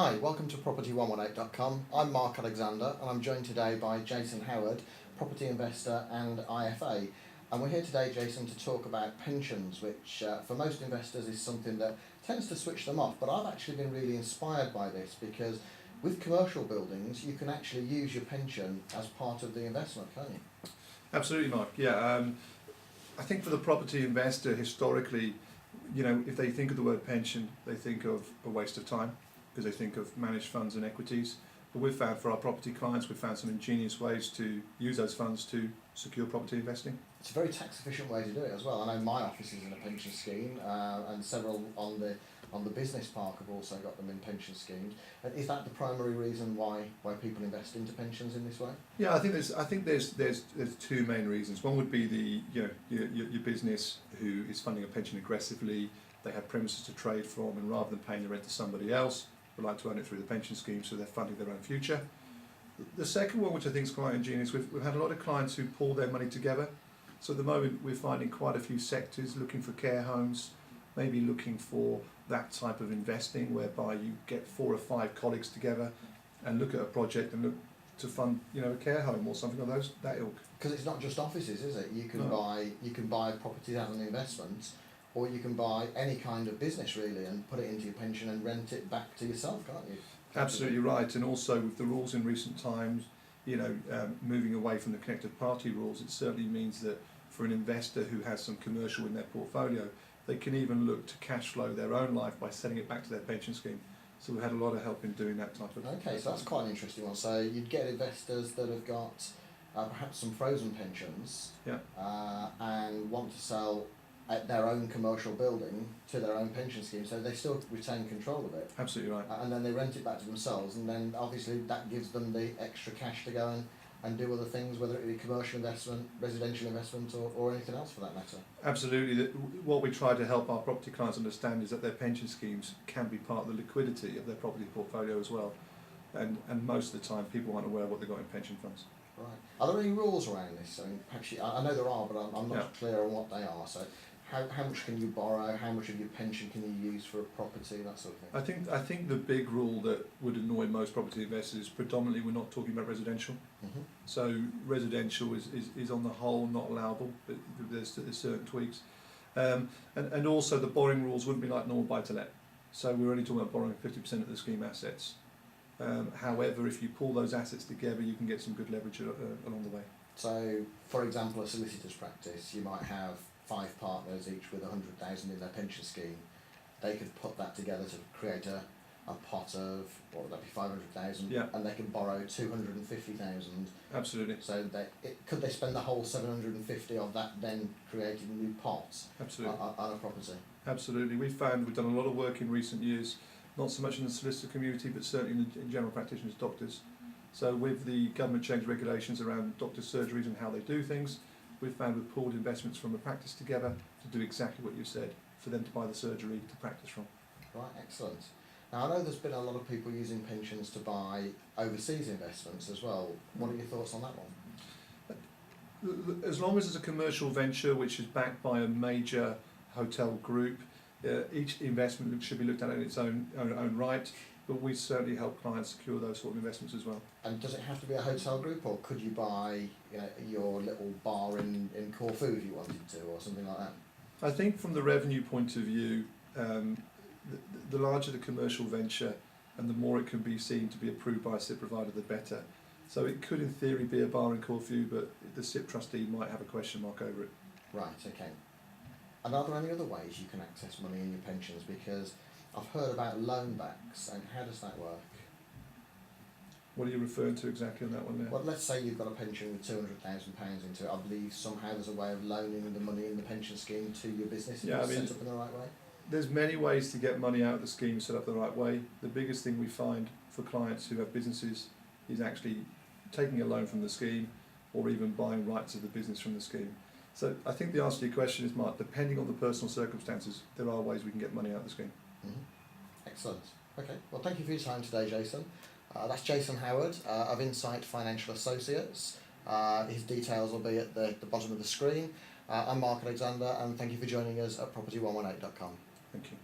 Hi, welcome to property118.com. I'm Mark Alexander and I'm joined today by Jason Howard, property investor and IFA. And we're here today, Jason, to talk about pensions, which for most investors is something that tends to switch them off. But I've actually been really inspired by this because with commercial buildings, you can actually use your pension as part of the investment, can't you? Absolutely, Mark. Yeah, I think for the property investor, historically, if they think of the word pension, they think of a waste of time because they think of managed funds and equities. But we've found for our property clients, we've found some ingenious ways to use those funds to secure property investing. It's a very tax efficient way to do it as well. I know my office is in a pension scheme, and several on the business park have also got them in pension schemes. And is that the primary reason why people invest into pensions in this way? Yeah, I think there's two main reasons. One would be your business who is funding a pension aggressively. They have premises to trade from, and rather than paying the rent to somebody else, would like to own it through the pension scheme, so they're funding their own future. The second one, which I think is quite ingenious, we've had a lot of clients who pull their money together. So at the moment, we're finding quite a few sectors looking for care homes, maybe looking for that type of investing, whereby you get 4 or 5 colleagues together and look at a project and look to fund, a care home or something of that ilk. Because it's not just offices, is it? You can buy properties as an investment, or you can buy any kind of business really and put it into your pension and rent it back to yourself, can't you? Absolutely right. And also with the rules in recent times, moving away from the connected party rules, it certainly means that for an investor who has some commercial in their portfolio, they can even look to cash flow their own life by sending it back to their pension scheme. So we've had a lot of help in doing that type of. Okay, so that's quite an interesting one. So you'd get investors that have got perhaps some frozen pensions, Yeah. And want to sell at their own commercial building to their own pension scheme, so they still retain control of it. Absolutely right. And then they rent it back to themselves, and then obviously that gives them the extra cash to go and do other things, whether it be commercial investment, residential investment, or anything else for that matter. Absolutely. What we try to help our property clients understand is that their pension schemes can be part of the liquidity of their property portfolio as well. And most of the time people aren't aware of what they've got in pension funds. Right. Are there any rules around this? I mean, perhaps I know there are, but I'm not clear on what they are. So how much can you borrow? How much of your pension can you use for a property? That sort of thing. I think the big rule that would annoy most property investors is predominantly we're not talking about residential. Mm-hmm. So residential is on the whole not allowable, but there's certain tweaks. And also the borrowing rules wouldn't be like normal buy-to-let. So we're only talking about borrowing 50% of the scheme assets. However, if you pull those assets together, you can get some good leverage along the way. So, for example, a solicitor's practice, you might have 5 partners, each with 100,000 in their pension scheme. They could put that together to create a pot of, what would that be, 500,000, yeah. And they can borrow 250,000. Absolutely. So could they spend the whole 750 of that, then creating new pots? Absolutely. On a property? Absolutely. We've done a lot of work in recent years, not so much in the solicitor community, but certainly in general practitioners, doctors. So with the government change regulations around doctors' surgeries and how they do things, we've found we've pulled investments from a practice together to do exactly what you said, for them to buy the surgery to practice from. Right, excellent. Now I know there's been a lot of people using pensions to buy overseas investments as well. What are your thoughts on that one? As long as it's a commercial venture which is backed by a major hotel group, each investment should be looked at in its own right, but we certainly help clients secure those sort of investments as well. And does it have to be a hotel group, or could you buy your little bar in Corfu if you wanted to, or something like that? I think from the revenue point of view, the larger the commercial venture and the more it can be seen to be approved by a SIPP provider, the better. So it could in theory be a bar in Corfu, but the SIPP trustee might have a question mark over it. Right, okay. And are there any other ways you can access money in your pensions? Because I've heard about loan backs, and how does that work? What are you referring to exactly on that one there? Well, let's say you've got a pension with £200,000 into it. I believe somehow there's a way of loaning the money in the pension scheme to your business if it's set up in the right way. There's many ways to get money out of the scheme set up the right way. The biggest thing we find for clients who have businesses is actually taking a loan from the scheme, or even buying rights of the business from the scheme. So I think the answer to your question is, Mark, depending on the personal circumstances, there are ways we can get money out of the scheme. Mm-hmm. Excellent. Okay, well thank you for your time today, Jason. That's Jason Howard of Insight Financial Associates. His details will be at the bottom of the screen. I'm Mark Alexander, and thank you for joining us at property118.com. Thank you.